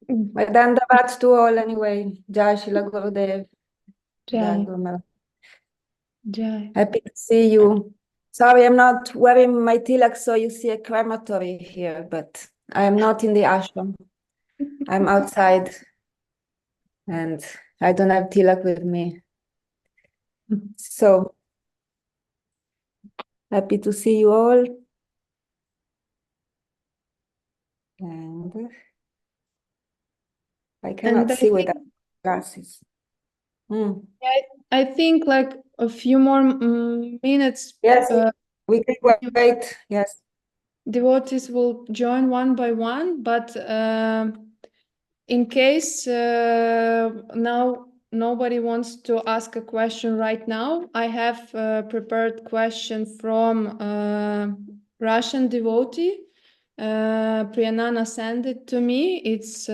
Dandavat to all anyway. Jai Srila Gurudev. Jai. Jai. Happy to see you. Sorry, I'm not wearing my tilak, so you see a crematory here, but I am not in the ashram. I'm outside and I don't have tilak with me. So happy to see you all. And I cannot see without glasses. I think like a few more minutes. Yes, we can wait. Yes. Devotees will join one by one, but in case now nobody wants to ask a question right now, I have a prepared question from Russian devotee. Priyanana sent it to me. It's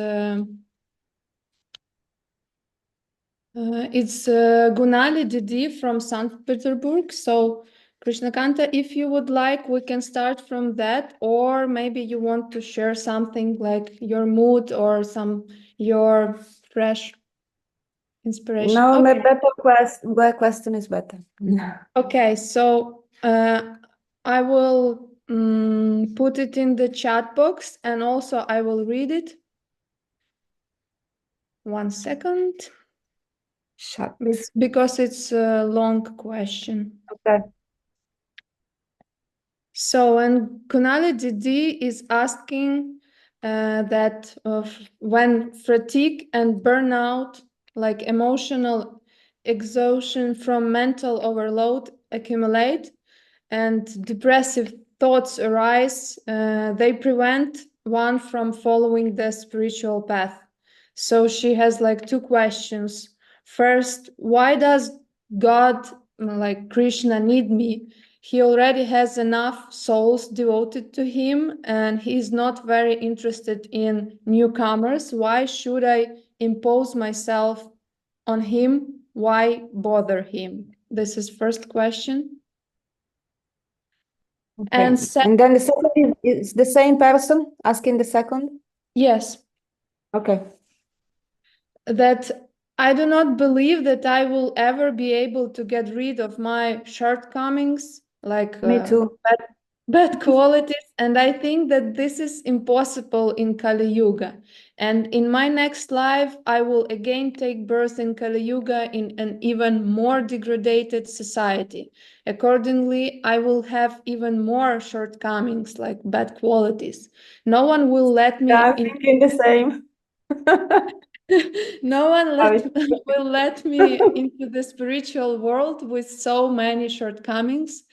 Gunali DD from St. Petersburg. So Krishna Kanta, if you would like, we can start from that, or maybe you want to share something like your mood or your fresh inspiration. No, okay. My question is better. Okay, so I will put it in the chat box and also I will read it. 1 second. Because it's a long question. Okay. So, and Kunali Didi is asking that when fatigue and burnout, like emotional exhaustion from mental overload, accumulate and depressive thoughts arise, they prevent one from following the spiritual path. So she has like two questions. First, why does God, like Krishna, need me? He already has enough souls devoted to him and he is not very interested in newcomers. Why should I impose myself on him? Why bother him? This is first question. Okay. And then the second is the same person asking the second? Yes. Okay. That I do not believe that I will ever be able to get rid of my shortcomings, like me too. bad qualities. And I think that this is impossible in Kali Yuga. And in my next life, I will again take birth in Kali Yuga in an even more degraded society. Accordingly, I will have even more shortcomings, like bad qualities. No one will let me. I'm thinking the same. No one will let me into the spiritual world with so many shortcomings.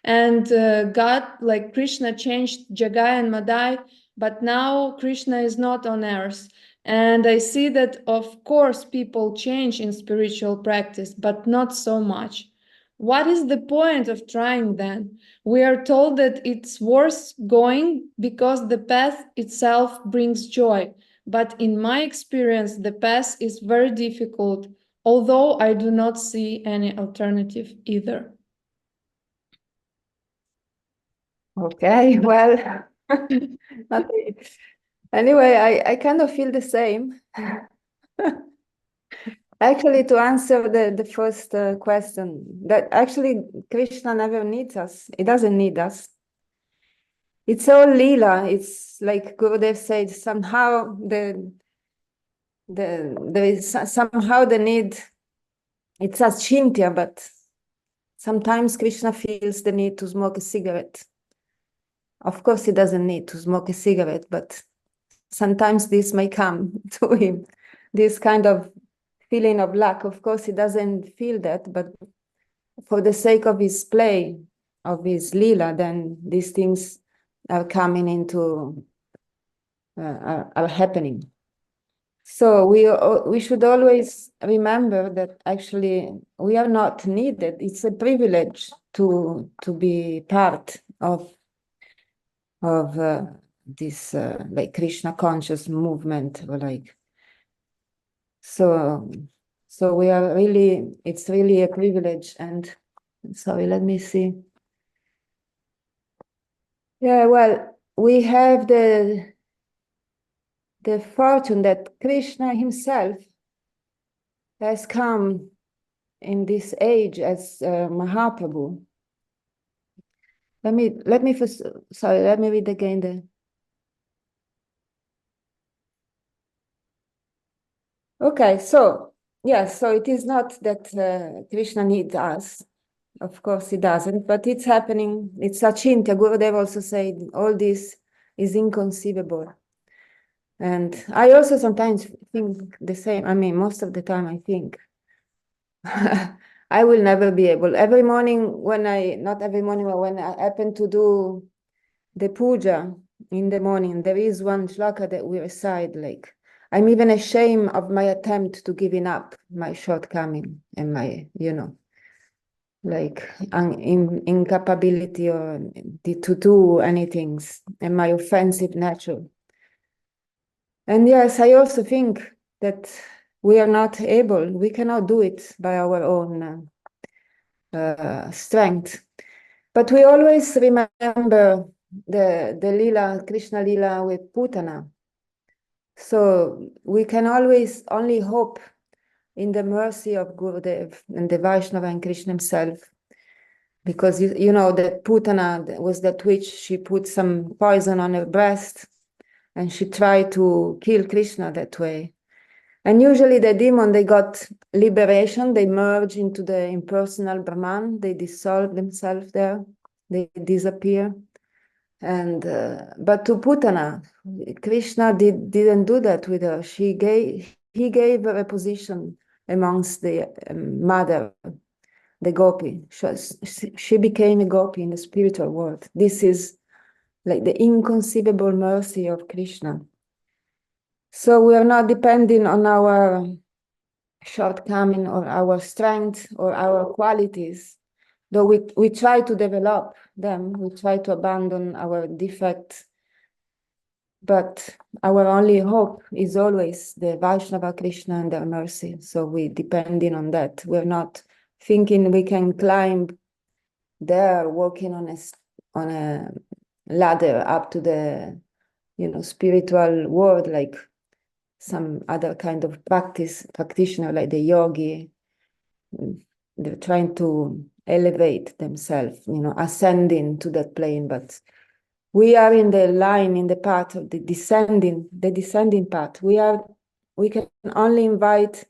And God, like Krishna, changed Jagai and Madai, but now Krishna is not on earth. And I see that, of course, people change in spiritual practice, but not so much. What is the point of trying then? We are told that it's worth going because the path itself brings joy. But in my experience, the path is very difficult, although I do not see any alternative either. Okay, well, anyway, I kind of feel the same. Actually, to answer the first question, that actually Krishna never needs us. He doesn't need us. It's all lila. It's like Gurudev said, somehow there is somehow the need. It's as Chintya, but sometimes Krishna feels the need to smoke a cigarette. Of course, he doesn't need to smoke a cigarette, but sometimes this may come to him, this kind of feeling of lack. Of course, he doesn't feel that, but for the sake of his play, of his lila, then these things are coming into, are happening. So we should always remember that actually we are not needed. It's a privilege to be part of this like Krishna conscious movement, or like so we are really, it's really a privilege. And sorry, let me see. Yeah, well, we have the the fortune that Krishna himself has come in this age as Mahaprabhu. Let me first, sorry, let me read again the. Okay, so yes, so it is not that Krishna needs us. Of course he doesn't, but it's happening. It's Achintya. Gurudev also said all this is inconceivable. And I also sometimes think the same. I mean, most of the time I think I will never be able. Every morning not every morning, but when I happen to do the puja in the morning, there is one shloka that we recite, like, I'm even ashamed of my attempt to giving up my shortcoming and my, like incapability or to do anything and my offensive nature. And yes, I also think that we are not able, we cannot do it by our own strength. But we always remember the Lila, Krishna Lila with Putana. So we can always only hope in the mercy of Gurudev and the Vaishnava and Krishna himself. Because you know that Putana was that witch, she put some poison on her breast and she tried to kill Krishna that way. And usually the demon, they got liberation, they merge into the impersonal Brahman, they dissolve themselves there, they disappear. And but to Putana, Krishna didn't do that with her. He gave her a position amongst the mother, the gopi. She became a gopi in the spiritual world. This is like the inconceivable mercy of Krishna. So we are not depending on our shortcoming or our strength or our qualities, though we try to develop them, we try to abandon our defects, but our only hope is always the Vaishnava Krishna and their mercy. So we depending on that. We're not thinking we can climb there, walking on a ladder up to the spiritual world like some other kind of practitioner like the yogi. They're trying to elevate themselves, ascending to that plane, but we are in the line, in the path of the descending path. We can only invite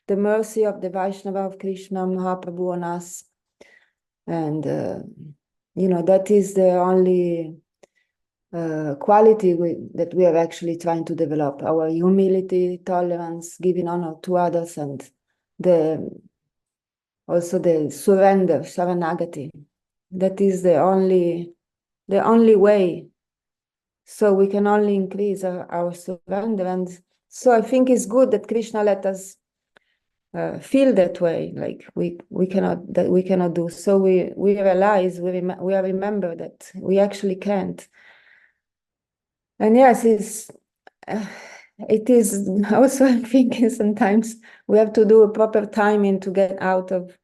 the mercy of the Vaishnava of Krishna Mahaprabhu on us. And, that is the only quality that we are actually trying to develop, our humility, tolerance, giving honor to others, and also the surrender, Sharanagati. That is the only way. So we can only increase our surrender. And so I think it's good that Krishna let us feel that way, like we cannot do. So we realize, we remember that we actually can't. And yes, it is also, I'm thinking sometimes we have to do a proper timing to get out of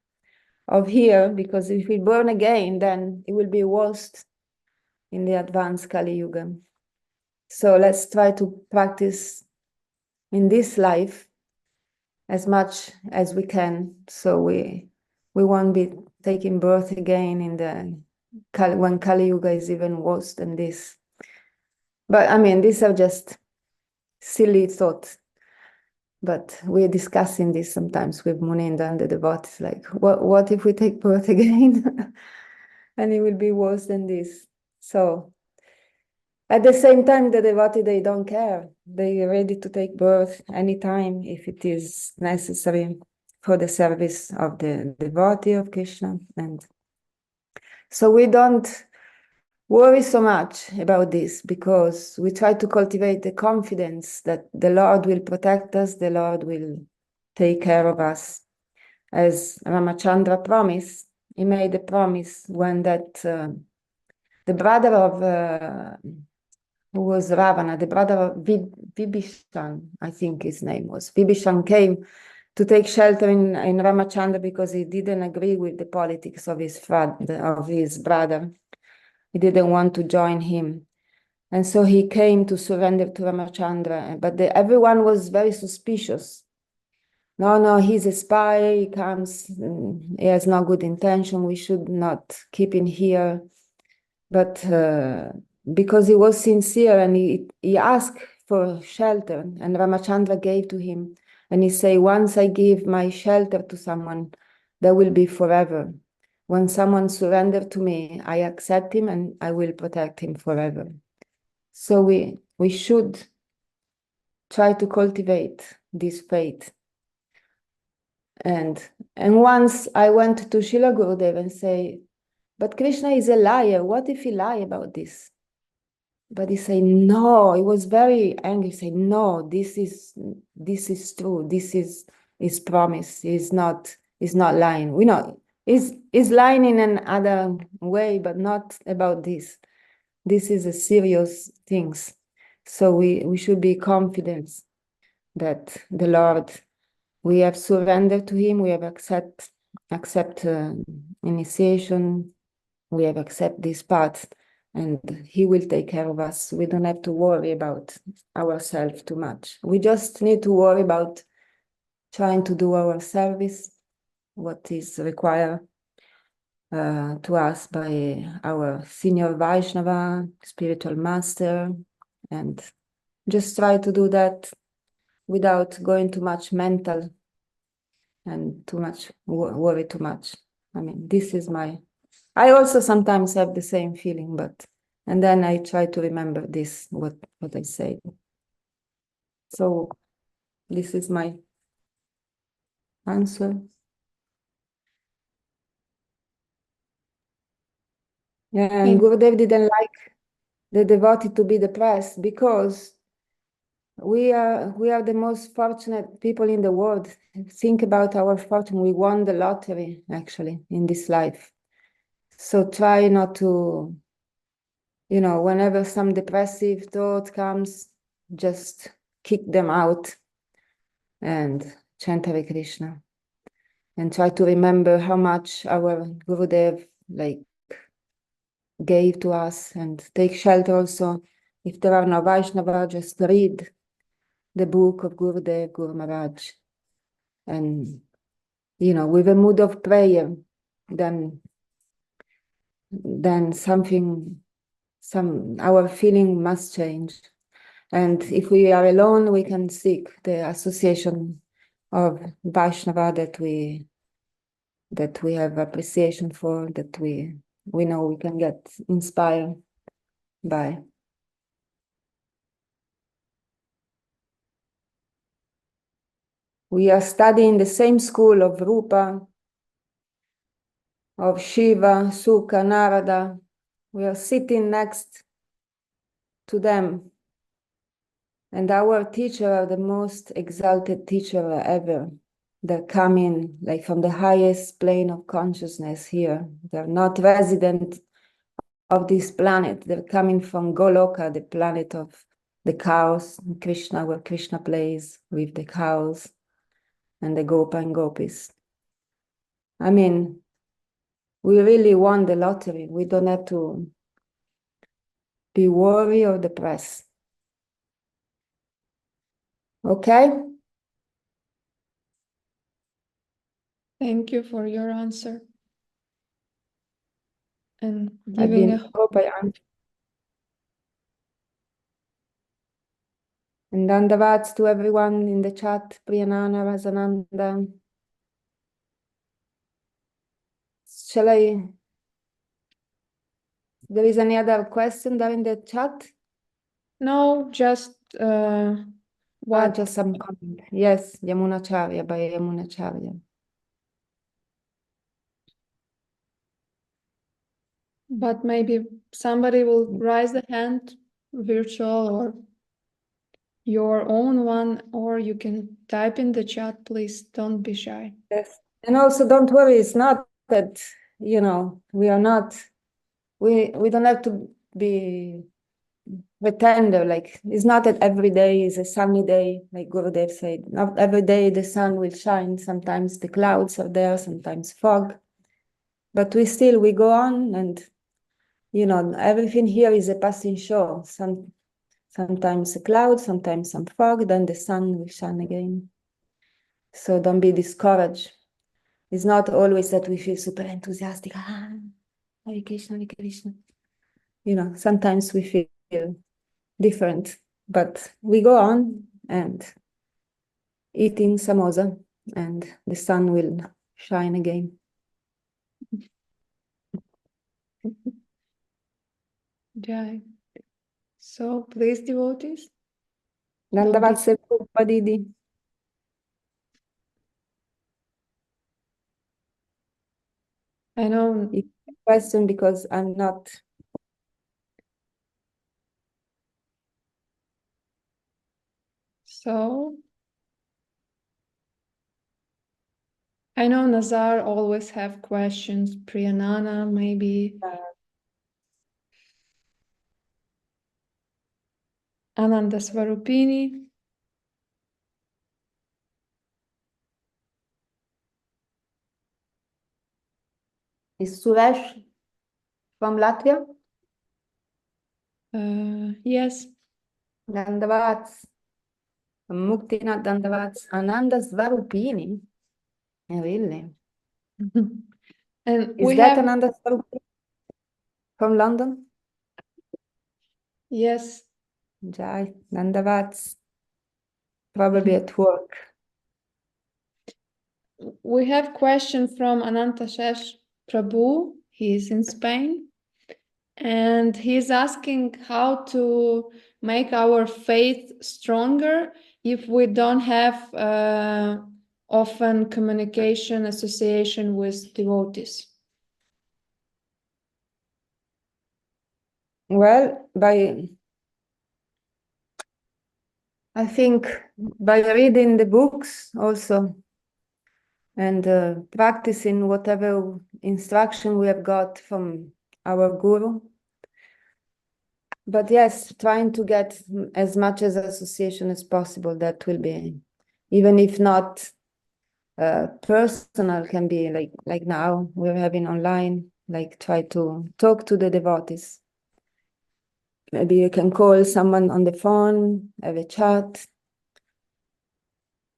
here, because if we burn again, then it will be worse in the advanced Kali Yuga. So let's try to practice in this life as much as we can, so we won't be taking birth again when Kali Yuga is even worse than this. But I mean, these are just silly thoughts. But we're discussing this sometimes with Muninda and the devotees, like, what if we take birth again? And it will be worse than this. So at the same time, the devotee, they don't care. They are ready to take birth anytime if it is necessary for the service of the devotee of Krishna. And so we don't worry so much about this, because we try to cultivate the confidence that the Lord will protect us, the Lord will take care of us. As Ramachandra promised, he made a promise when that the brother of who was Ravana, the brother of Vibhishan, I think his name was. Vibhishan came to take shelter in Ramachandra because he didn't agree with the politics of his brother. He didn't want to join him. And so he came to surrender to Ramachandra, but everyone was very suspicious. No, he's a spy, he comes, he has no good intention, we should not keep him here. But because he was sincere and he asked for shelter, and Ramachandra gave to him. And he said, once I give my shelter to someone, that will be forever. When someone surrenders to me, I accept him and I will protect him forever. So we should try to cultivate this faith. And once I went to Srila Gurudeva and say, but Krishna is a liar. What if he lie about this? But he said, no, he was very angry. He said, no, this is true. This is his promise. He's not lying. We know he's lying in another way, but not about this. This is a serious things. So we should be confident that the Lord, we have surrendered to him, we have accept initiation, we have accept this path, and he will take care of us. We don't have to worry about ourselves too much. We just need to worry about trying to do our service, what is required to us by our senior Vaishnava, spiritual master, and just try to do that without going too much mental and too much worry too much. I mean, this is I also sometimes have the same feeling, and then I try to remember this, what I say. So this is my answer. Yeah, and Gurudev didn't like the devotee to be depressed because we are the most fortunate people in the world. Think about our fortune. We won the lottery, actually, in this life. So try not to, whenever some depressive thought comes, just kick them out and chant Hare Krishna. And try to remember how much our Gurudev gave to us, and take shelter also. If there are no Vaishnava, just read the book of Gurudev, Guru Maharaj. And, with a mood of prayer, then our feeling must change. And if we are alone, we can seek the association of Vaishnava that we have appreciation for, that we know we can get inspired by. We are studying the same school of Rupa, of Shiva, Sukha, Narada. We are sitting next to them. And our teacher are the most exalted teacher ever. They're coming from the highest plane of consciousness here. They're not resident of this planet. They're coming from Goloka, the planet of the cows, Krishna, where Krishna plays with the cows and the Gopa and Gopis. I mean, we really won the lottery. We don't have to be worried or depressed. Okay? Thank you for your answer. And giving a hope I answered. And dandavats to everyone in the chat, Priyanana, Razananda. Shall I? There is any other question there in the chat? No, just what? Just some comment. Yes, Yamunacharya, by Yamunacharya. But maybe somebody will raise the hand, virtual or your own one, or you can type in the chat, please. Don't be shy. Yes. And also don't worry, it's not that, we are not, we don't have to be pretender, it's not that every day is a sunny day, like Gurudev said. Not every day the sun will shine. Sometimes the clouds are there, sometimes fog. But we go on, and everything here is a passing show. Sometimes a cloud, sometimes some fog, then the sun will shine again. So don't be discouraged. It's not always that we feel super enthusiastic. Hare Krishna, Hare Krishna. Sometimes we feel different, but we go on and eating samosa, and the sun will shine again. Jai. So please, devotees. Dandavat seva Didi. I know. Question because I'm not. So I know Nazar always have questions. Priyanana, maybe. Ananda Swarupini. Is Suresh from Latvia? Yes. Dandavat. Muktinath Dandavat. Ananda Svarupini. Really? And Is we that have Ananda Svarupini from London? yes. Jai. Dandavat. Probably at work. We have question from Anantashesh Prabhu. He is in Spain. And he's asking how to make our faith stronger if we don't have often communication association with devotees. Well, I think by reading the books also, and practicing whatever instruction we have got from our guru. But yes, trying to get as much as association as possible. That will be, even if not personal, can be like now we're having online, like try to talk to the devotees. Maybe you can call someone on the phone, have a chat,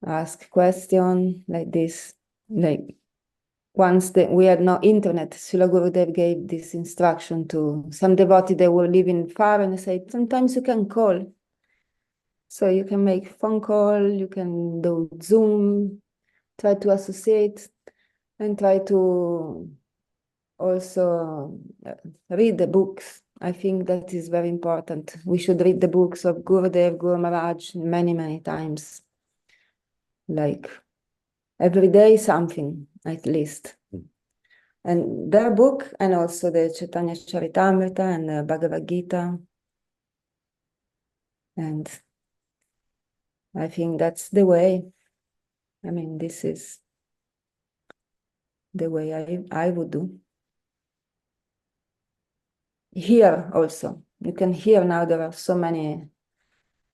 ask question like this. Like once we had no internet, Srila Gurudev gave this instruction to some devotee that were living far, and he said, sometimes you can call. So you can make phone call, you can do Zoom, try to associate, and try to also read the books. I think that is very important. We should read the books of Gurudev, Guru Maharaj many, many times. Like every day something, at least. And their book, and also the Chaitanya Charitamrita and the Bhagavad Gita. And I think that's the way. I mean, this is the way I would do. Here also, you can hear now there are so many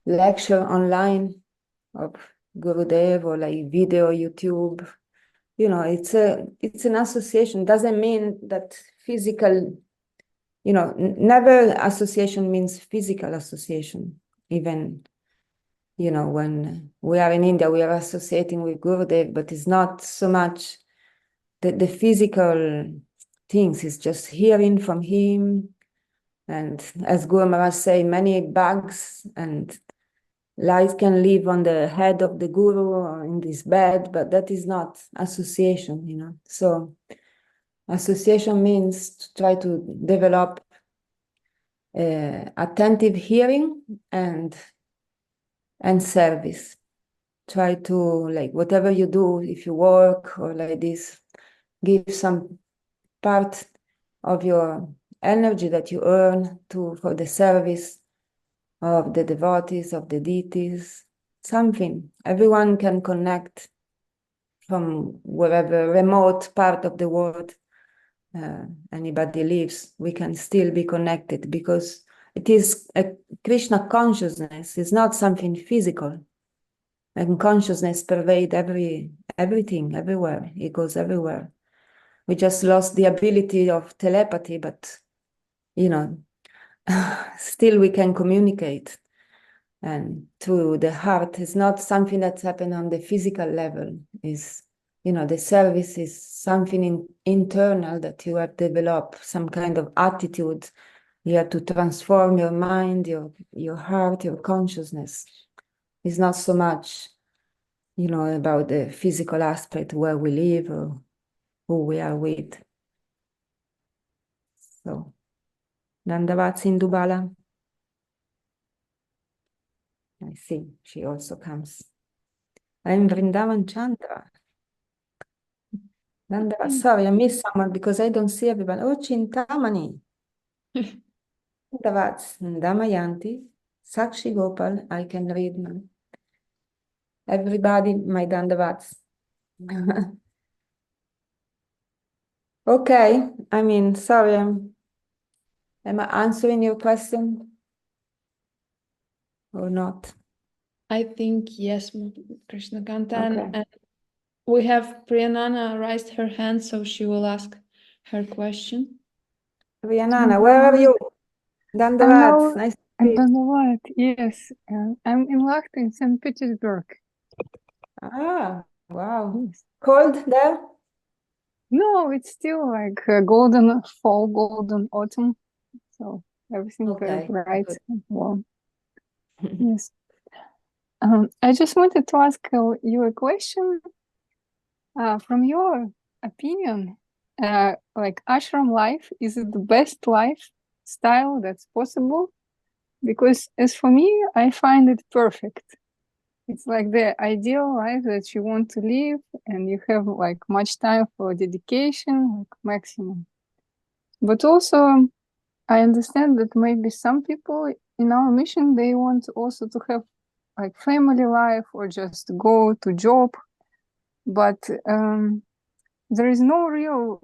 lectures online of Gurudev or like video, YouTube. It's an association. Doesn't mean that physical, never association means physical association. Even, when we are in India, we are associating with Gurudev, but it's not so much the physical things. It's just hearing from him. And as Guru Maharaj say, many bugs and lies can live on the head of the guru or in this bed, but that is not association, So association means to try to develop attentive hearing and service. Try to, like, whatever you do, if you work or like this, give some part of your energy that you earn for the service of the devotees, of the deities, something. Everyone can connect from wherever remote part of the world anybody lives. We can still be connected because it is a Krishna consciousness. It's not something physical. And consciousness pervades everything, everywhere. It goes everywhere. We just lost the ability of telepathy, but you know, still we can communicate. And through the heart, is not something that's happened on the physical level. Is, the service is something internal that you have developed, some kind of attitude. You have to transform your mind, your heart, your consciousness. It's not so much, about the physical aspect, where we live or who we are with. So, Dandavat Sindhubala. I see, she also comes. I'm Vrindavan Chandra. Dandavat, sorry, I missed someone because I don't see everyone. Oh, Chintamani. Dandavat, Damayanti, Sakshi Gopal, I can read now. Everybody, my Dandavats. Okay, sorry, am I answering your question or not? I think yes, Krishna Kanta. Okay. And we have Priyanana raised her hand, so she will ask her question. Rihanna, where are you? Dandavat, Hello, nice to meet you. Dandavat. Yes, I'm in Lahti in St. Petersburg. Ah, wow. Yes. Cold there? No, it's still like golden fall, golden autumn. So everything very Okay, bright good. and warm. Yes. I just wanted to ask you a question. From your opinion, like ashram life, is it the best lifestyle that's possible? Because as for me, I find it perfect. It's like the ideal life that you want to live, and you have like much time for dedication, like maximum. But also, I understand that maybe some people in our mission, they want also to have like family life or just go to job. But there is no real,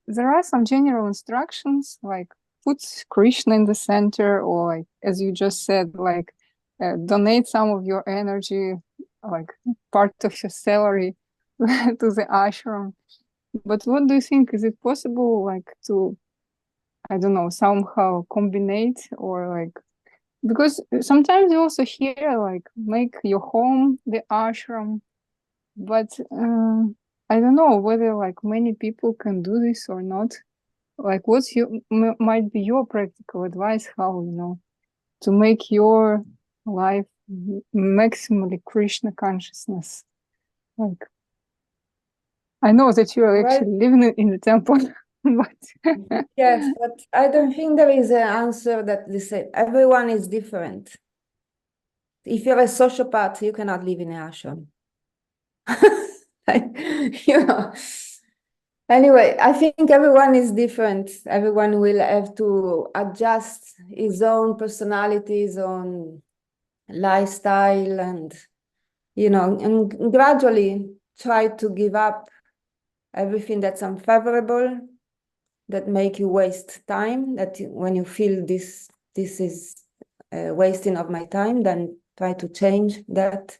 there are some general instructions like put Krishna in the center, or like, as you just said, like donate some of your energy, like part of your salary to the ashram. But what do you think? Is it possible like to, I don't know, somehow combine, or like, because sometimes you also hear like make your home the ashram, but I don't know whether like many people can do this or not. Like, what's your might be your practical advice? How to make your life maximally Krishna consciousness? Like, I know that you are actually living in the temple, but yes, but I don't think there is an answer that they say everyone is different. If you're a sociopath, you cannot live in an ashram. Anyway, I think everyone is different. Everyone will have to adjust his own personality, his own lifestyle, and and gradually try to give up everything that's unfavorable, that make you waste time, that when you feel this is wasting of my time, then try to change that.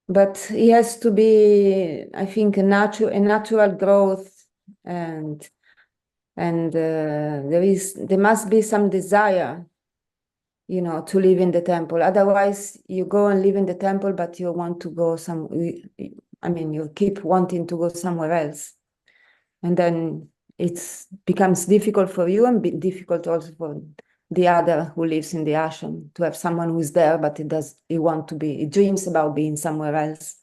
But it has to be, I think, a natural growth, and there must be some desire, to live in the temple. Otherwise, you go and live in the temple, but you want to go you keep wanting to go somewhere else, and then it becomes difficult for you, and difficult also for the other who lives in the ashram, to have someone who's there, but he dreams about being somewhere else.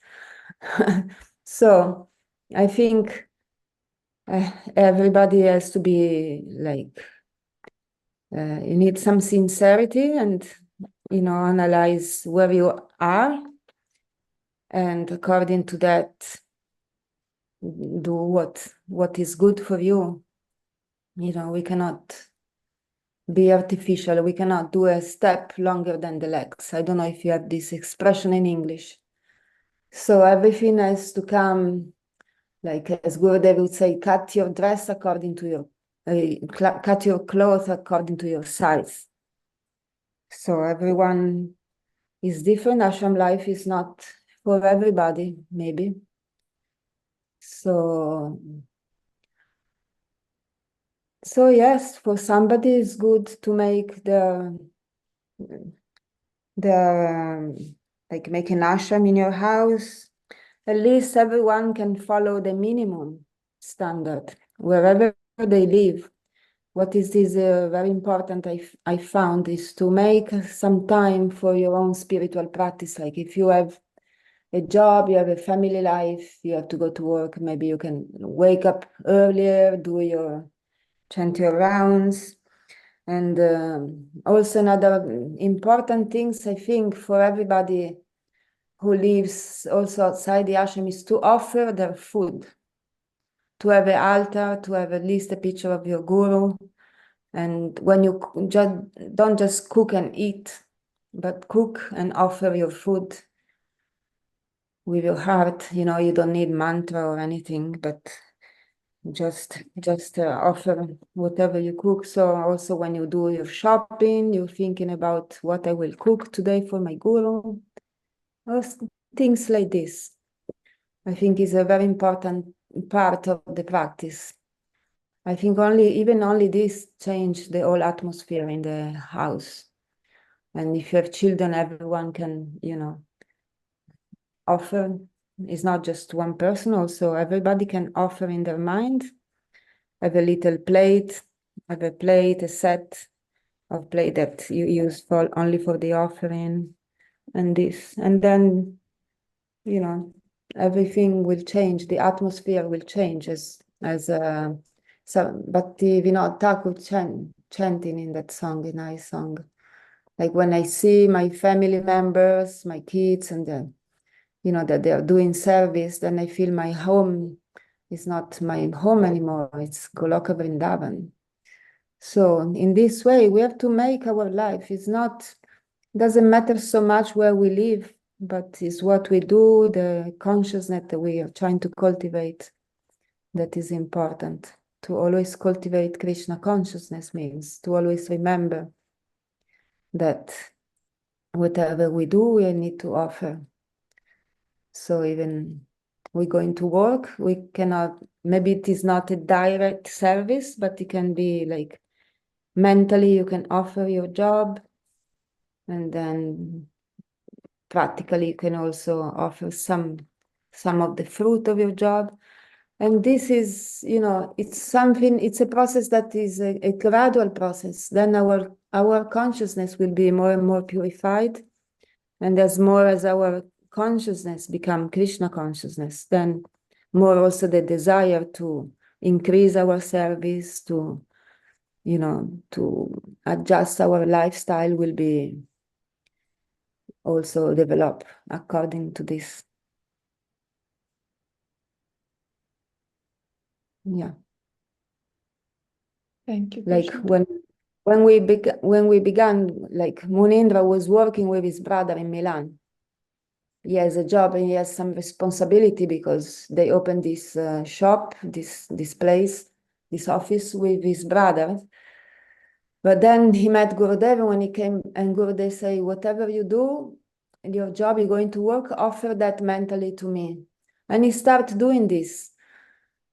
So I think everybody has to be like, you need some sincerity, and analyze where you are, and according to that, do what is good for you. We cannot be artificial. We cannot do a step longer than the legs. I don't know if you have this expression in English. So everything has to come, like as Gurudev would say, cut your dress according to your, cut your clothes according to your size. So everyone is different. Ashram life is not for everybody, maybe. So So yes, for somebody it's good to make like make an ashram in your house. At least everyone can follow the minimum standard wherever they live. What is very important I found is to make some time for your own spiritual practice. Like if you have a job, you have a family life, you have to go to work, maybe you can wake up earlier, do your chant your rounds. And also another important things I think for everybody who lives also outside the ashram is to offer their food, to have an altar, to have at least a picture of your guru. And when you don't just cook and eat, but cook and offer your food with your heart. You know, you don't need mantra or anything, but just offer whatever you cook. So also when you do your shopping, you're thinking about what I will cook today for my guru, or things like this. I think is a very important part of the practice. I think even only this changed the whole atmosphere in the house. And if you have children, everyone can, you know, offer. It's not just one person, also everybody can offer in their mind. Have a little plate, have a plate, a set of plate that you use only for the offering, and this. And then, you know, everything will change, the atmosphere will change so Bhakti Vinod Thakur chanting in that song, a nice song. Like when I see my family members, my kids, and you know, that they are doing service, then I feel my home is not my home anymore. It's Goloka Vrindavan. So in this way, we have to make our life. Doesn't matter so much where we live, but it's what we do, the consciousness that we are trying to cultivate, that is important. To always cultivate Krishna consciousness means to always remember that whatever we do, we need to offer. So even we're going to work, we cannot, maybe it is not a direct service, but it can be like mentally you can offer your job, and then practically you can also offer some of the fruit of your job. And this is, you know, it's a process that is a gradual process. Then our consciousness will be more and more purified. And as more as our consciousness become Krishna consciousness, then more also the desire to increase our service, to, you know, to adjust our lifestyle will be also developed according to this. Yeah. Thank you, Like Krishna. when we began, like Munindra was working with his brother in Milan. He has a job and he has some responsibility because they opened this shop, this place, this office with his brother. But then he met Gurudev when he came, and Gurudev say, whatever you do in your job, you're going to work, offer that mentally to me. And he started doing this.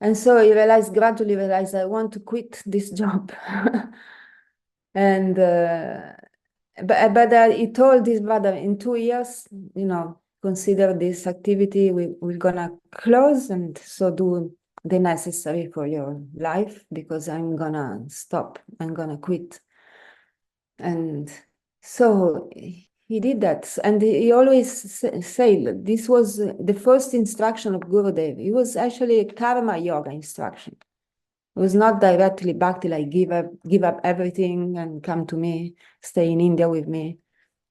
And so he gradually realized, I want to quit this job. And but he told his brother, in 2 years, you know, consider this activity, we're gonna close, and so do the necessary for your life, because I'm gonna stop, I'm gonna quit. And so he did that, and he always said this was the first instruction of Gurudev. It was actually a karma yoga instruction. It was not directly bhakti, like give up everything and come to me, stay in India with me.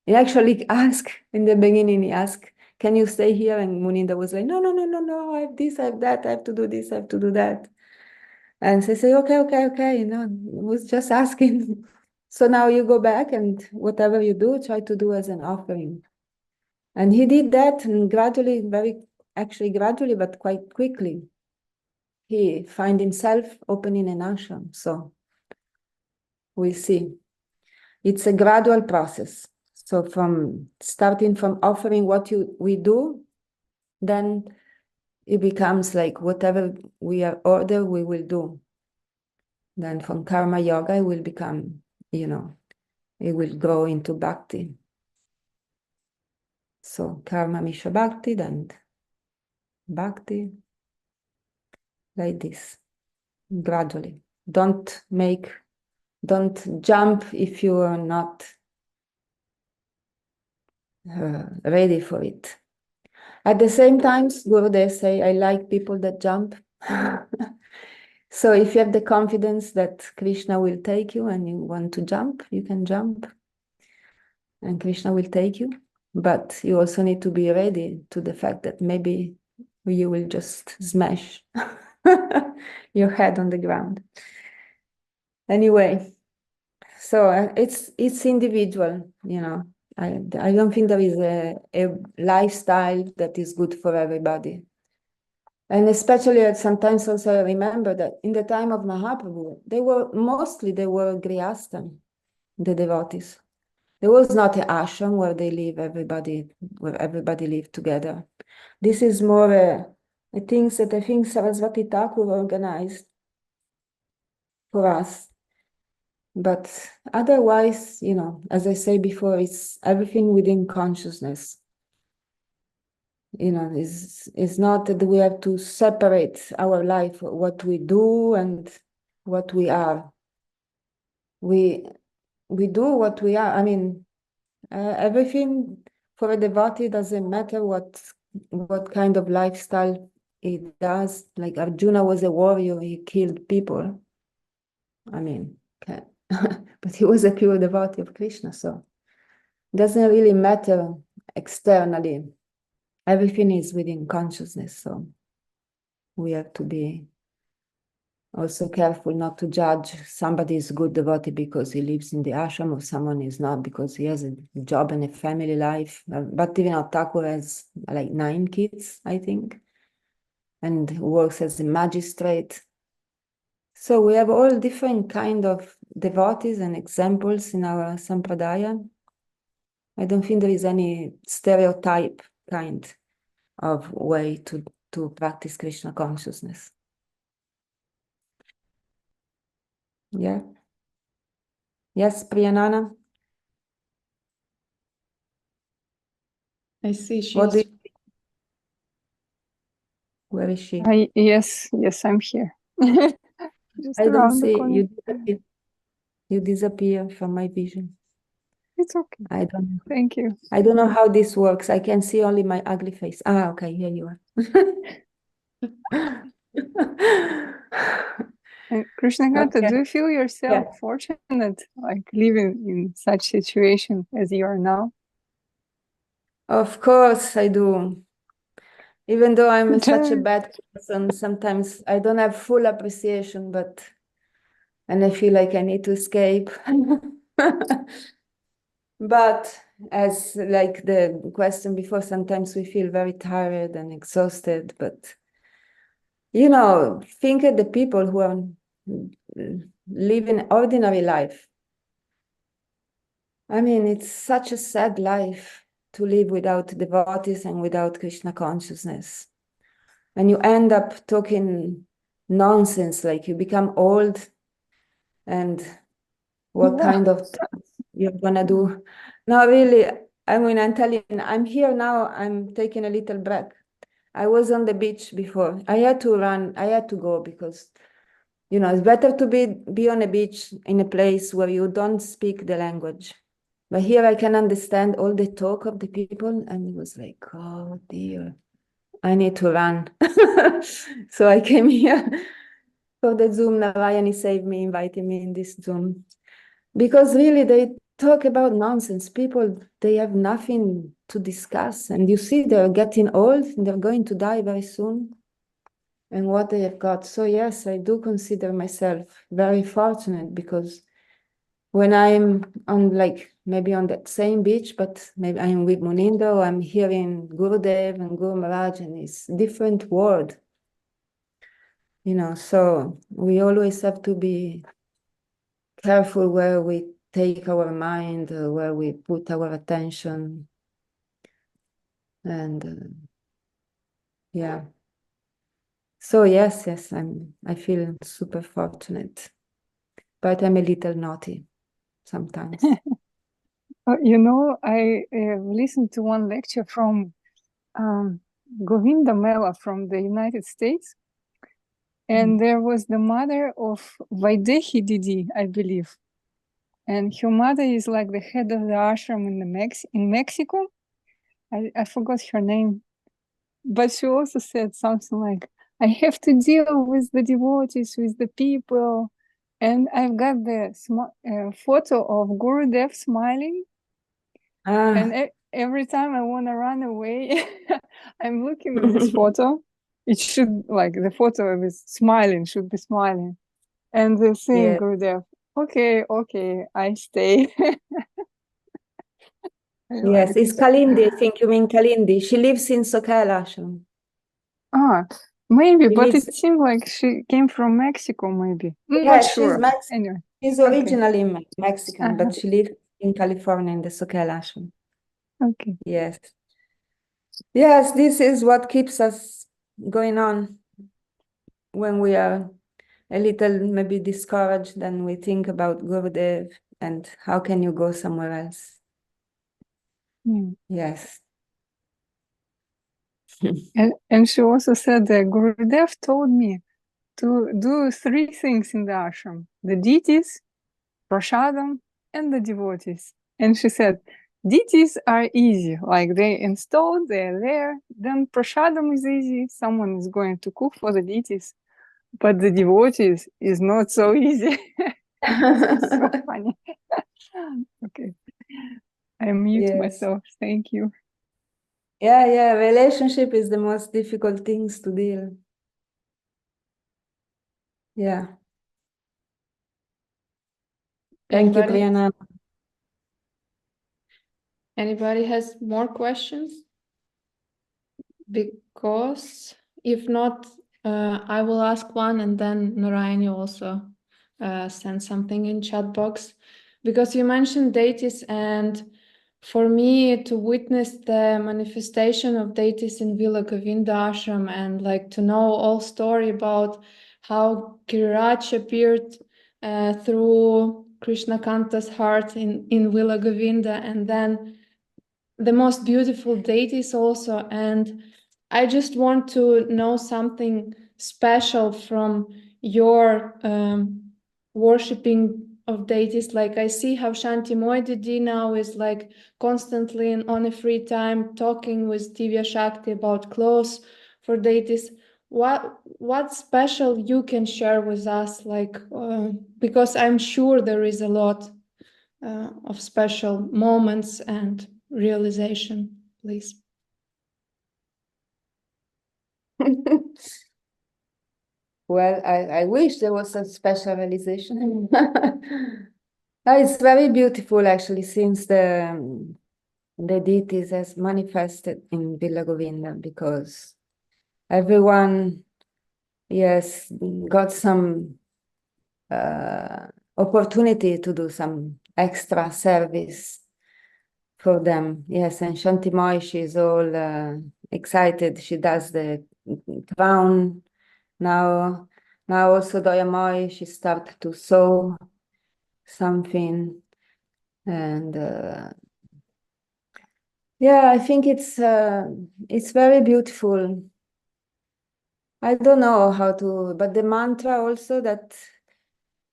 He actually asked, in the beginning, he asked, can you stay here? And Muninda was like, no, I have this, I have that, I have to do this, I have to do that. And they say, okay, you know, was just asking. So now you go back and whatever you do, try to do as an offering. And he did that, and gradually, gradually, but quite quickly, he find himself opening an ashram. So we'll see. It's a gradual process. So starting from offering what we do, then it becomes like whatever we are ordered, we will do. Then from karma yoga, it will become, it will grow into bhakti. So karma misha bhakti, then bhakti, like this, gradually. Don't jump if you are not ready for it. At the same time, Gurudev say, I like people that jump. So if you have the confidence that Krishna will take you and you want to jump, you can jump. And Krishna will take you. But you also need to be ready to the fact that maybe you will just smash your head on the ground. Anyway, so it's individual, I don't think there is a lifestyle that is good for everybody. And especially sometimes also I remember that in the time of Mahaprabhu, they were grihastha, the devotees. There was not an ashram where everybody lived together. This is more a things that I think Saraswati Thakur organized for us. But otherwise, as I say before, it's everything within consciousness. It's not that we have to separate our life, what we do and what we are. We do what we are. I mean, everything for a devotee doesn't matter what kind of lifestyle he does. Like Arjuna was a warrior, he killed people. I mean, okay. But he was a pure devotee of Krishna, so it doesn't really matter externally. Everything is within consciousness, so we have to be also careful not to judge somebody is good devotee because he lives in the ashram, or someone is not because he has a job and a family life. Bhaktivinoda Thakur has like 9 kids, I think, and works as a magistrate. So we have all different kind of devotees and examples in our sampradaya. I don't think there is any stereotype kind of way to practice Krishna consciousness. Yeah. Yes, Priyanana? I see What do she's. you think? Where is she? Yes, I'm here. Just I don't around the see corner. you. You disappear from my vision. It's okay. I don't. Thank you. I don't know how this works. I can see only my ugly face. Okay, here you are. And Krishna Kanta, Okay. do you feel yourself Yeah. fortunate, like living in such situation as you are now? Of course I do. Even though I'm such a bad person, sometimes I don't have full appreciation, and I feel like I need to escape. But as like the question before, sometimes we feel very tired and exhausted, but think of the people who are living ordinary life. I mean, it's such a sad life to live without devotees and without Krishna consciousness. And you end up talking nonsense, like you become old and what kind of you're gonna do. No, really, I mean, I'm telling you, I'm here now, I'm taking a little break. I was on the beach before. I had to run, I had to go because, it's better to be on a beach in a place where you don't speak the language. But here I can understand all the talk of the people, and it was like, oh dear, I need to run. So I came here for the Zoom. Narayani saved me, inviting me in this Zoom. Because really they talk about nonsense. People, they have nothing to discuss. And you see, they're getting old and they're going to die very soon. And what they have got. So yes, I do consider myself very fortunate because when I'm on maybe on that same beach, but maybe I'm with Munindo, I'm hearing Gurudev and Guru Maharaj, and it's a different world. So we always have to be careful where we take our mind, where we put our attention. And yeah. So yes, I feel super fortunate. but I'm a little naughty sometimes. You know, I listened to one lecture from Govinda Mela from the United States, and there was the mother of Vaidehi DD, I believe, and her mother is like the head of the ashram in Mexico. I forgot her name, but she also said something like, "I have to deal with the devotees, with the people." And I've got the photo of Gurudev smiling. And every time I want to run away, I'm looking at this photo. It should, like, the photo of his smiling should be smiling. And they're saying, Gurudev, okay, I stay. Yes, it's Kalindi. I think you mean Kalindi. She lives in Sokaila Ashram. Maybe, but it seemed like she came from Mexico, maybe. Not sure. She's Mexican. Anyway. She's originally Mexican, but she lives in California in the Sokaila Ashram. Okay. Yes. Yes, this is what keeps us going on when we are a little maybe discouraged, then we think about Gurudev and how can you go somewhere else? Yes. And she also said that Gurudev told me to do 3 things in the ashram: the deities, prashadam, and the devotees. And she said, deities are easy, like they installed, they're there. Then prashadam is easy, someone is going to cook for the deities. But the devotees is not so easy. So funny. Okay. I mute myself. Thank you. Yeah, relationship is the most difficult things to deal. Yeah. Thank you, Brianna. Anybody has more questions? Because if not, I will ask one, and then Narayani also send something in chat box. Because you mentioned deities, and for me to witness the manifestation of deities in Villa Govinda Ashram, and like to know all story about how Giriraj appeared through Krishna Kanta's heart in Villa Govinda, and then the most beautiful deities also. And I just want to know something special from your worshipping of deities. Like I see how Shanti DD now is like constantly on a free time talking with Divya Shakti about clothes for deities. What special you can share with us? Like because I'm sure there is a lot of special moments and realization, please. Well, I wish there was a special realization. It's very beautiful, actually, since the deities has manifested in Villa Govinda, because everyone, yes, got some opportunity to do some extra service for them. Yes, and Shanti she's all excited. She does the crown now. Now also Doya she started to sew something. And yeah, I think it's very beautiful. I don't know how to, but the mantra also that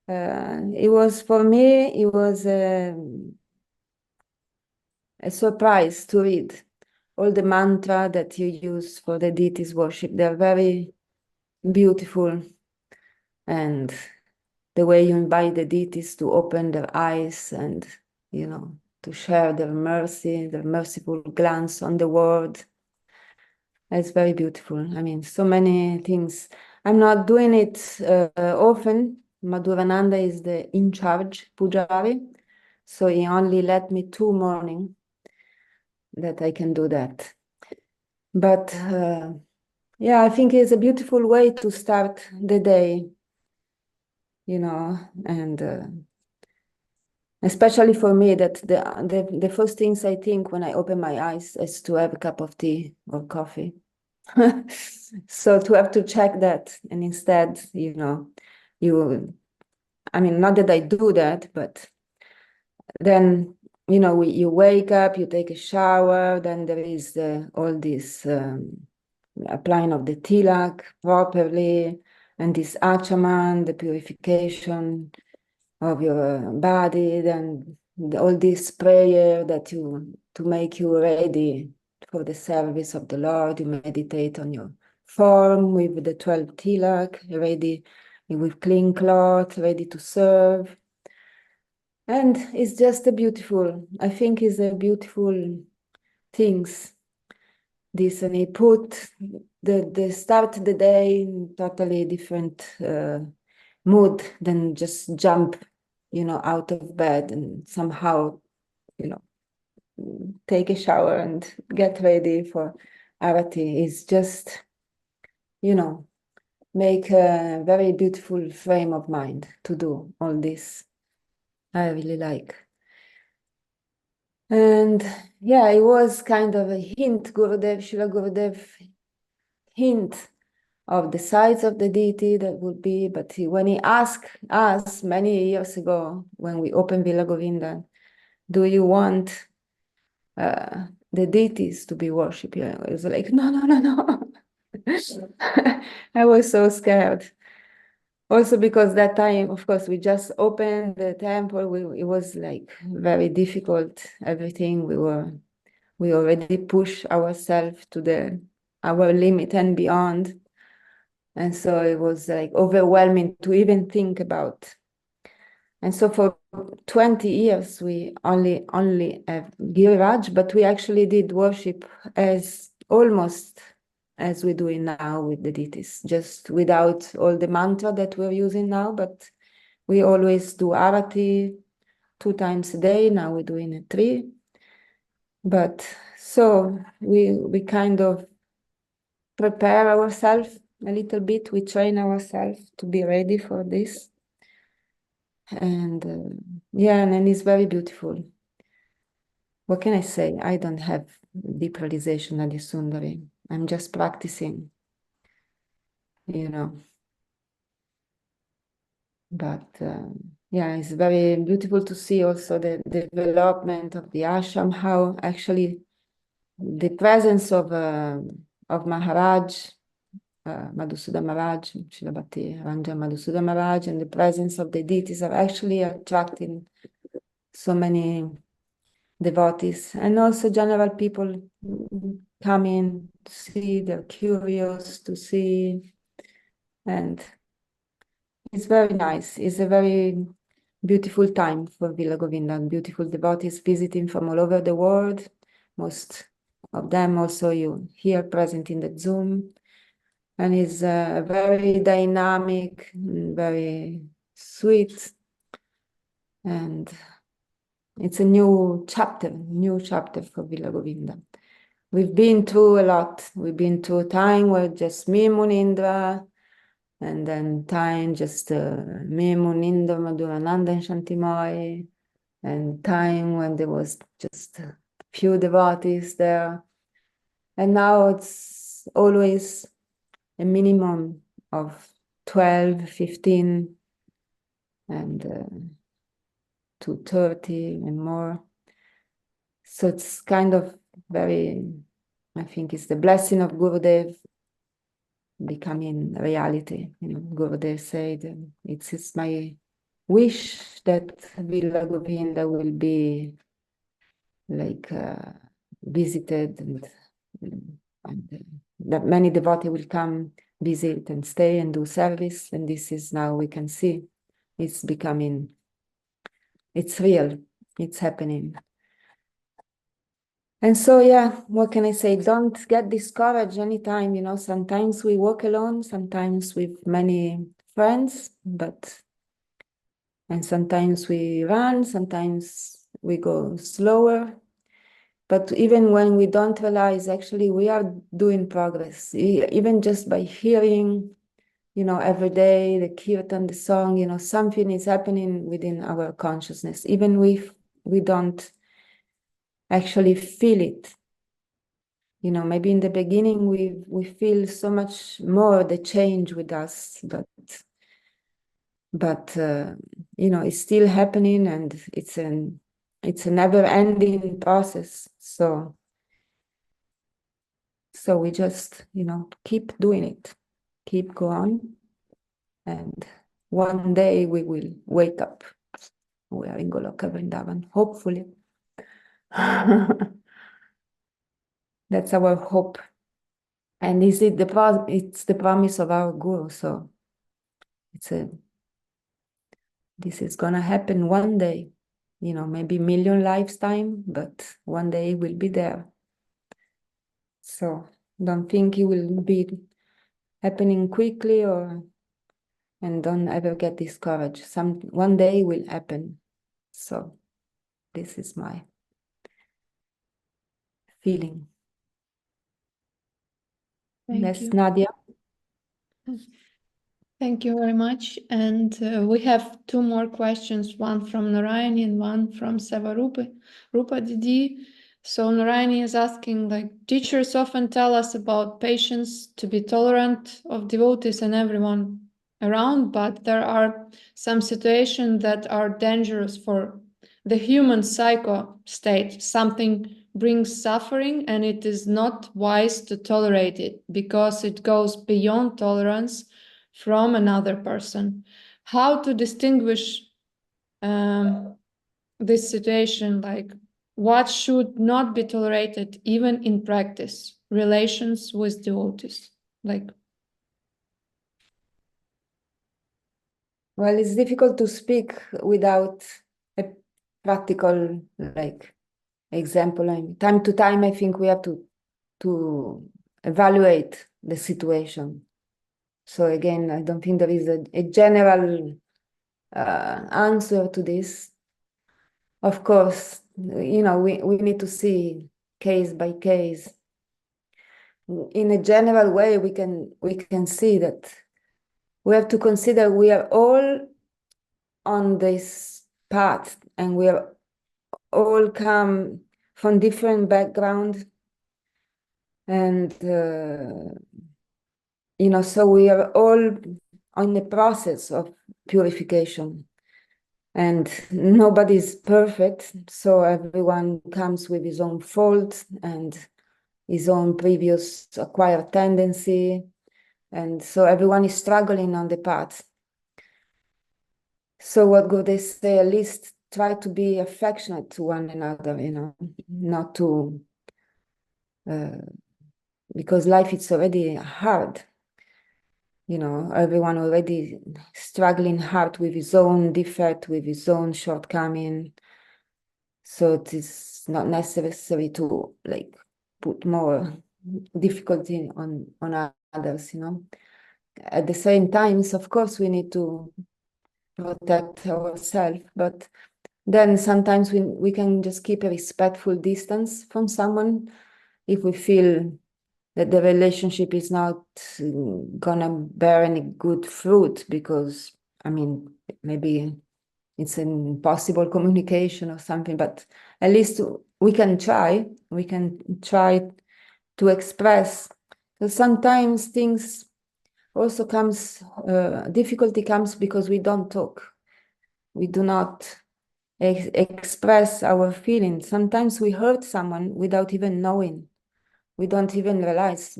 it was, for me, it was a surprise to read all the mantra that you use for the deities worship. They're very beautiful, and the way you invite the deities to open their eyes and, you know, to share their mercy, their merciful glance on the world. It's very beautiful. I mean, so many things. I'm not doing it often. Madhurananda is the in-charge Pujari, so he only let me 2 mornings that I can do that. But yeah, I think it's a beautiful way to start the day, you know, and especially for me, that the first things I think when I open my eyes is to have a cup of tea or coffee. So to have to check that, and instead, you know, you I mean, not that I do that, but then, you know, you wake up, you take a shower, then there is all this applying of the tilak properly, and this achaman, the purification of your body, then all this prayer that to make you ready for the service of the Lord. You meditate on your form with the 12 tilak, ready with clean cloth, ready to serve. And it's just a beautiful, I think it's a beautiful things. This, and he put the start the day in totally different mood than just jump, you know, out of bed and somehow, you know, take a shower and get ready for arati. Is just, you know, make a very beautiful frame of mind to do all this. I really like. And yeah, it was kind of a hint, Srila Gurudev hint of the size of the deity that would be, but when he asked us many years ago, when we opened Villa Govinda, do you want the deities to be worshipped here? I was like, no, no, no, no. I was so scared. Also because that time, of course, we just opened the temple. It was like very difficult, everything. We already pushed ourselves to our limit and beyond. And so it was like overwhelming to even think about. And so for 20 years, we only have Giriraj, but we actually did worship as almost as we're doing now with the deities, just without all the mantra that we're using now, but we always do arati 2 times a day. Now we're doing it 3. But so we kind of prepare ourselves a little bit. We train ourselves to be ready for this. And yeah, and it's very beautiful. What can I say? I don't have deep realization Adi Sundari. I'm just practicing, you know. But yeah, it's very beautiful to see also the development of the ashram, how actually the presence of Maharaj, Madhusudan Maharaj, Srila Bhakti Ranja Madhusudan Maharaj, and the presence of the deities are actually attracting so many devotees, and also general people come in to see, they're curious to see, and it's very nice. It's a very beautiful time for Villa Govinda. Beautiful devotees visiting from all over the world. Most of them also you here present in the Zoom. And it's very dynamic, very sweet. And it's a new chapter for Villa Govinda. We've been through a lot. We've been through a time where just me, Munindra, and then time just me, Munindra, Madhurananda, and Shantimai, and time when there was just a few devotees there. And now it's always a minimum of 12, 15, and to 30 and more. So it's kind of very, I think it's the blessing of Gurudev becoming reality. You know, Gurudev said, it's my wish that Villa Govinda will be like visited and that many devotees will come visit and stay and do service. And this is now we can see it's becoming, it's real, it's happening. And so, yeah, what can I say? Don't get discouraged anytime, you know, sometimes we walk alone, sometimes with many friends, and sometimes we run, sometimes we go slower. But even when we don't realize, actually, we are doing progress. Even just by hearing, you know, every day, the kirtan, the song, you know, something is happening within our consciousness, even if we don't actually feel it. You know, maybe in the beginning we feel so much more the change with us, but you know, it's still happening, and it's a never-ending process. So we just, you know, keep doing it, keep going, and one day we will wake up. We are in Goloka Vrindavan, hopefully. That's our hope. And it's the promise of our Guru. So this is gonna happen one day, you know, maybe million lifetime, but one day we'll be there. So don't think it will be happening quickly, and don't ever get discouraged. One day will happen. So this is my feeling. Thank you. Nadia. Thank you very much. And we have two more questions, one from Narayani and one from Seva Rupa DD. So Narayani is asking, like, teachers often tell us about patience, to be tolerant of devotees and everyone around, but there are some situations that are dangerous for the human psycho state. Something brings suffering and it is not wise to tolerate it because it goes beyond tolerance from another person. How to distinguish this situation, like what should not be tolerated even in practice, relations with devotees, like. Well, it's difficult to speak without a practical, like, example. And time to time, I think we have to evaluate the situation. So again, I don't think there is a general answer to this. Of course, you know, we need to see case by case. In a general way, we can see that we have to consider we are all on this path, and we are all come from different backgrounds, and you know, so we are all on the process of purification, and nobody's perfect. So everyone comes with his own fault and his own previous acquired tendency, and so everyone is struggling on the path. So what Gurudev say, at least try to be affectionate to one another, you know, not to, because life is already hard. You know, everyone already struggling hard with his own defect, with his own shortcoming. So it is not necessary to, like, put more difficulty on others, you know. At the same time, of course, we need to protect ourselves, but then sometimes we can just keep a respectful distance from someone if we feel that the relationship is not gonna bear any good fruit, because, I mean, maybe it's an impossible communication or something, but at least we can try to express. So sometimes things also difficulty comes because we don't talk. We do not express our feelings. Sometimes we hurt someone without even knowing. We don't even realize.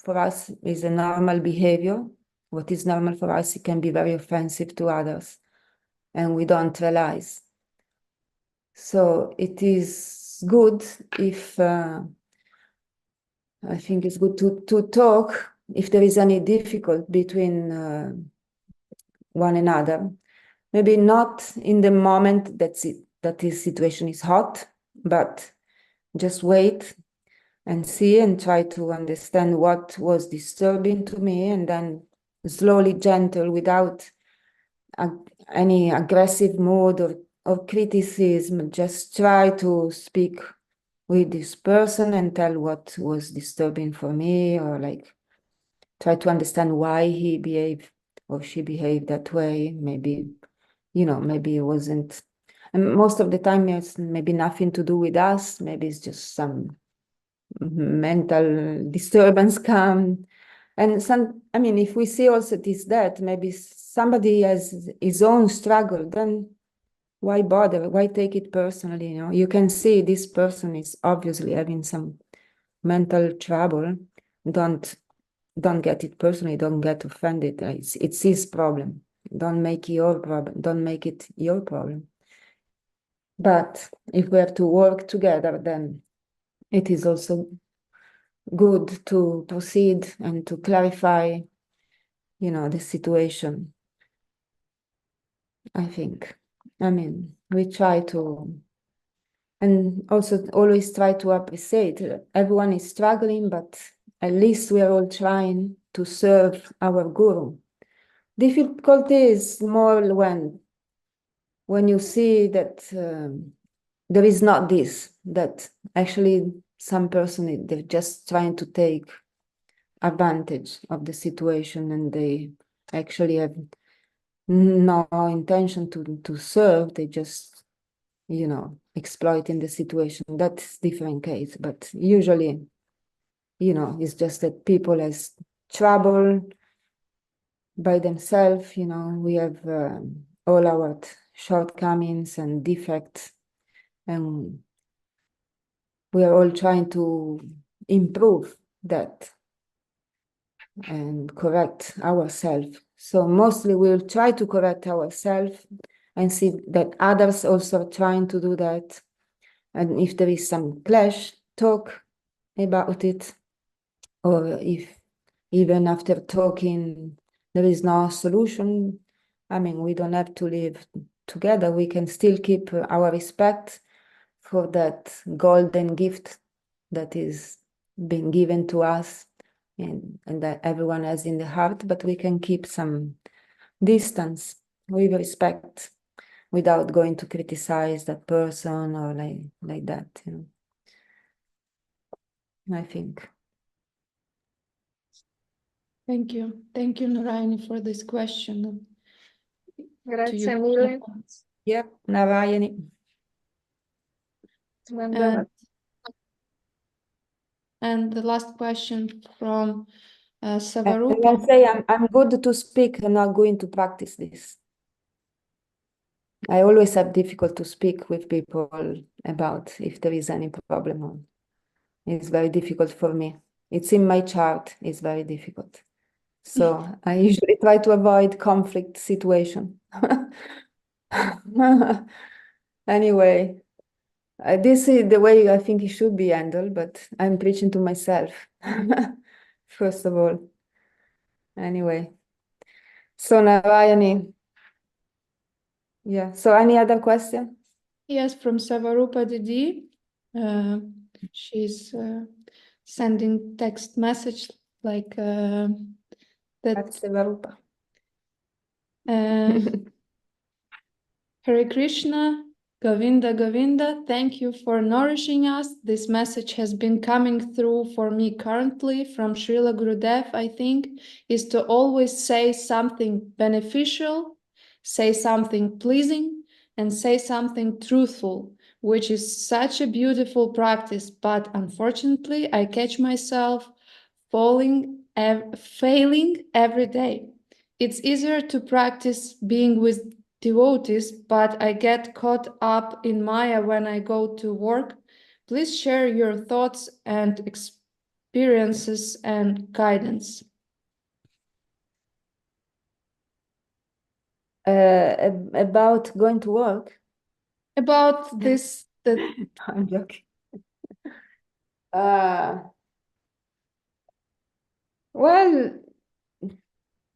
For us, is a normal behavior. What is normal for us, it can be very offensive to others, and we don't realize. So it is good if, I think it's good to talk if there is any difficulty between one another. Maybe not in the moment that this situation is hot, but just wait and see and try to understand what was disturbing to me, and then slowly, gentle, without any aggressive mood or criticism, just try to speak with this person and tell what was disturbing for me, or like try to understand why he behaved or she behaved that way. Maybe, you know, maybe it wasn't, and most of the time it's maybe nothing to do with us. Maybe it's just some mental disturbance come, And I mean, if we see also this, that maybe somebody has his own struggle, then why bother? Why take it personally? You know, you can see this person is obviously having some mental trouble. Don't get it personally. Don't get offended. It's his problem. Don't make it your problem. Don't make it your problem. But if we have to work together, then it is also good to proceed and to clarify, you know, the situation. I think. I mean, we try to, and also always try to appreciate everyone is struggling, but at least we are all trying to serve our guru. Difficulty is more when you see that there is not this, that actually some person, they're just trying to take advantage of the situation and they actually have no intention to serve, they just, you know, exploiting the situation. That's different case, but usually, you know, it's just that people has trouble by themselves, you know, we have all our shortcomings and defects, and we are all trying to improve that and correct ourselves. So mostly we'll try to correct ourselves and see that others also are trying to do that. And if there is some clash, talk about it. Or if even after talking, there is no solution, I mean, we don't have to live together. We can still keep our respect for that golden gift that is being given to us and that everyone has in the heart, but we can keep some distance with respect without going to criticize that person or like that, you know, I think. Thank you. Thank you, Narayani, for this question. Grazie mille. Yep, Narayani. And the last question from I Savarupa. can say I'm good to speak and not going to practice this. I always have difficult to speak with people about if there is any problem. It's very difficult for me. It's in my chart. It's very difficult. So I usually try to avoid conflict situation. Anyway, this is the way I think it should be handled, but I'm preaching to myself, first of all. Anyway, so Narayani, yeah, so any other question? Yes, from Savarupa DD. She's sending text message like that. That's Savarupa. Hare Krishna, Govinda Govinda, thank you for nourishing us. This message has been coming through for me currently from Srila Gurudev, I think, is to always say something beneficial, say something pleasing, and say something truthful, which is such a beautiful practice. But unfortunately, I catch myself failing every day. It's easier to practice being with devotees, but I get caught up in Maya when I go to work. Please share your thoughts and experiences and guidance. About going to work? About this, I'm joking. Well,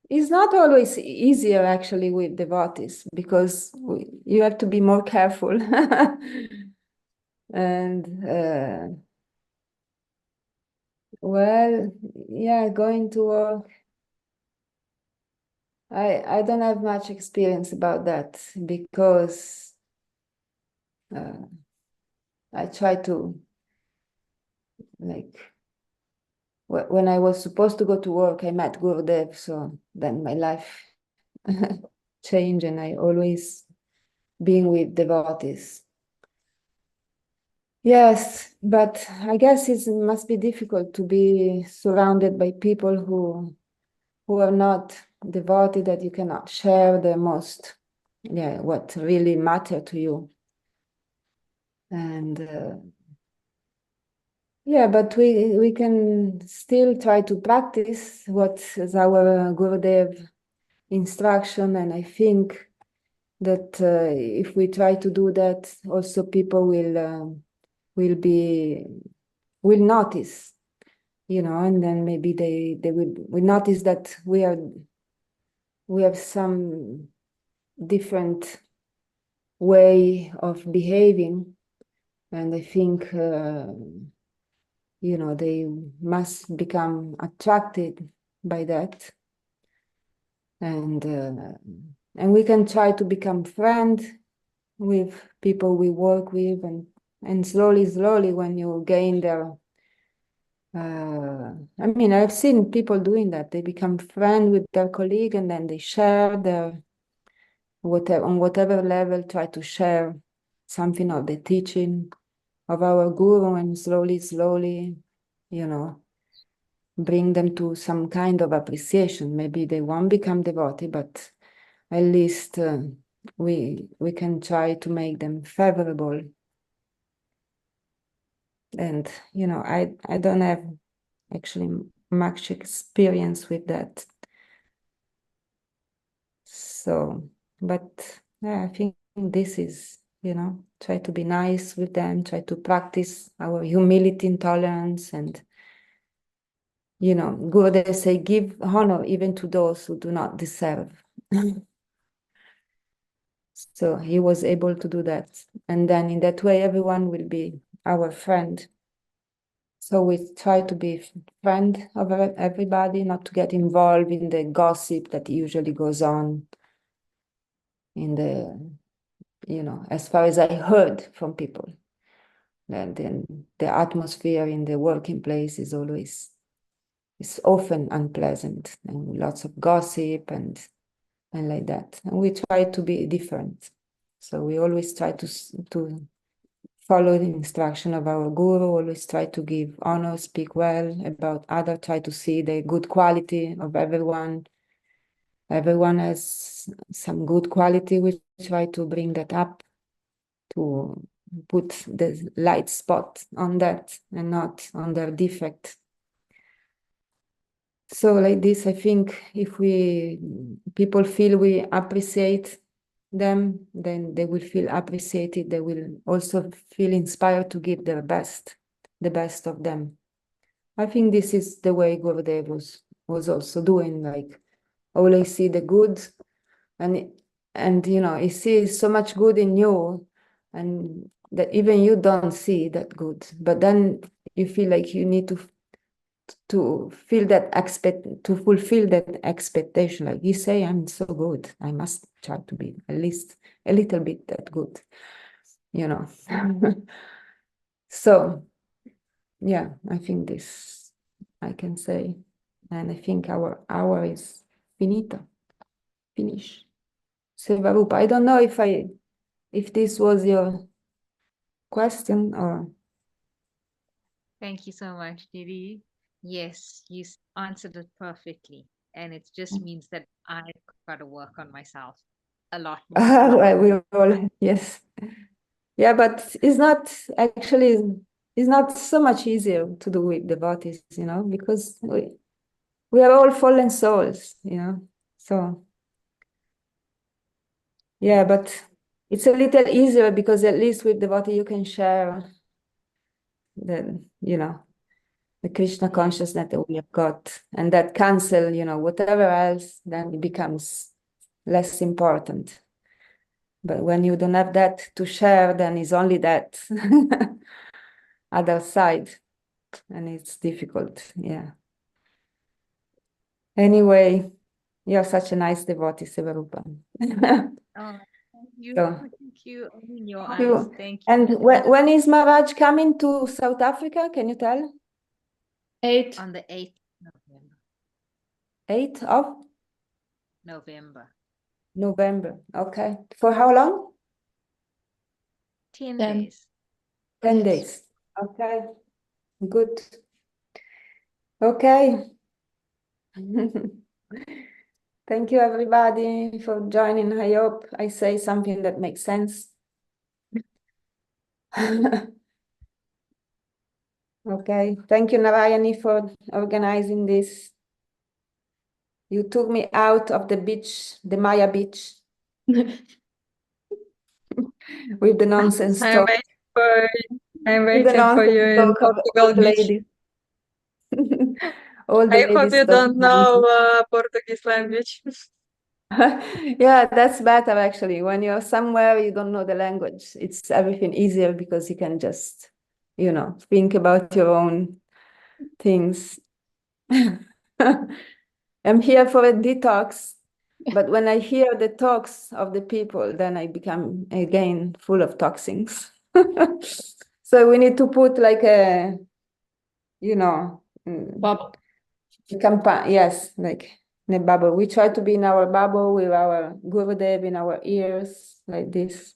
it's not always easier actually with devotees because you have to be more careful. And well, yeah, going to work. I don't have much experience about that because I try to, like, when I was supposed to go to work, I met Gurudev, so then my life changed and I always being with devotees. Yes, but I guess it must be difficult to be surrounded by people who are not devoted, that you cannot share the most, what really matter to you. And but we can still try to practice what is our Gurudev instruction, and I think that if we try to do that, also people will notice, and then maybe they will notice that we have some different way of behaving, and I think they must become attracted by that, and we can try to become friend with people we work with, and slowly when you gain their I mean, I've seen people doing that. They become friend with their colleague, and then they share their on whatever level, try to share something of the teaching of our guru, and slowly, bring them to some kind of appreciation. Maybe they won't become devotee, but at least we can try to make them favorable. And I don't have actually much experience with that. So, but I think this is, try to be nice with them, try to practice our humility and tolerance, and Gurudev say, give honor even to those who do not deserve. So he was able to do that. And then in that way, everyone will be our friend. So we try to be friend of everybody, not to get involved in the gossip that usually goes on in the, as far as I heard from people. And then the atmosphere in the working place is often unpleasant, and lots of gossip and like that. And we try to be different. So we always try to follow the instruction of our guru, always try to give honor, speak well about others, try to see the good quality of everyone. Everyone has some good quality. We try to bring that up, to put the light spot on that and not on their defect. So like this, I think if people feel we appreciate them, then they will feel appreciated. They will also feel inspired to give their best, the best of them. I think this is the way Gurudev was also doing, like always see the good, and he sees so much good in you, and that even you don't see that good, but then you feel like you need to feel that to fulfill that expectation. Like you say, I'm so good, I must try to be at least a little bit that good, So yeah, I think this I can say, and I think our hour is finish. Sevarupa, I don't know if this was your question or. Thank you so much, Didi. Yes, you answered it perfectly. And it just means that I've got to work on myself a lot more. Well, we all, yes. Yeah, but it's not so much easier to do with devotees, because we are all fallen souls, So yeah, but it's a little easier because at least with devotee you can share the Krishna consciousness that we have got, and that cancel, whatever else, then it becomes less important. But when you don't have that to share, then it's only that other side, and it's difficult. Yeah. Anyway, you're such a nice devotee, Sivarupa. Oh, thank you. So, Thank you. Open your eyes. Thank you. and when is Maharaj coming to South Africa? Can you tell? 8. On the 8th November. 8th of November. November. Okay. For how long? 10 10. days. 10 Yes. days. Okay, good. Okay. Thank you, everybody, for joining. I hope I say something that makes sense. Okay, thank you, Narayani, for organizing this. You took me out of the beach, the Maya beach, with the nonsense talk. I'm With the waiting for you nonsense in talk of the Portugal old beach. ladies. All the I hope ladies you talk don't know nonsense. Portuguese language. Yeah, that's better actually. When you're somewhere you don't know the language, it's everything easier because you can just, think about your own things. I'm here for a detox, but when I hear the talks of the people, then I become again full of toxins. So we need to put like a, Bubble. yes, like in a bubble. We try to be in our bubble with our Gurudev in our ears, like this.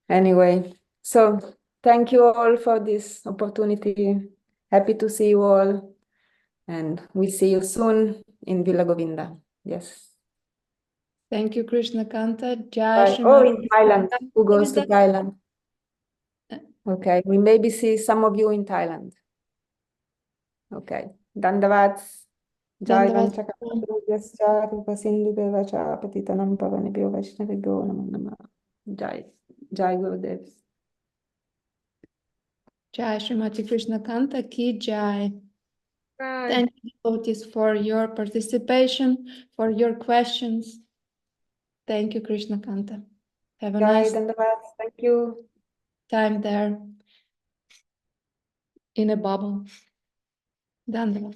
Anyway, so thank you all for this opportunity. Happy to see you all. And we'll see you soon in Villa Govinda. Yes. Thank you, Krishna Kanta. Bye. Jai Oh, Shrimati in Thailand. Who goes to Govinda. Thailand? Okay, we maybe see some of you in Thailand. Okay. Dandavat. Jai Dandavat. Vanchakapurusya Rupa Sindhu Devacha Patitanam Pavanibhyo Vaishnavibhyo Namo Namah. Jai. Jai Gurudev. Jai Shrimati Krishna Kanta Ki Jai. Bye. Thank you, devotees, for your participation, for your questions. Thank you, Krishna Kanta. Have a Jai nice Dandavat. Thank you. time there in a bubble. Dandavat.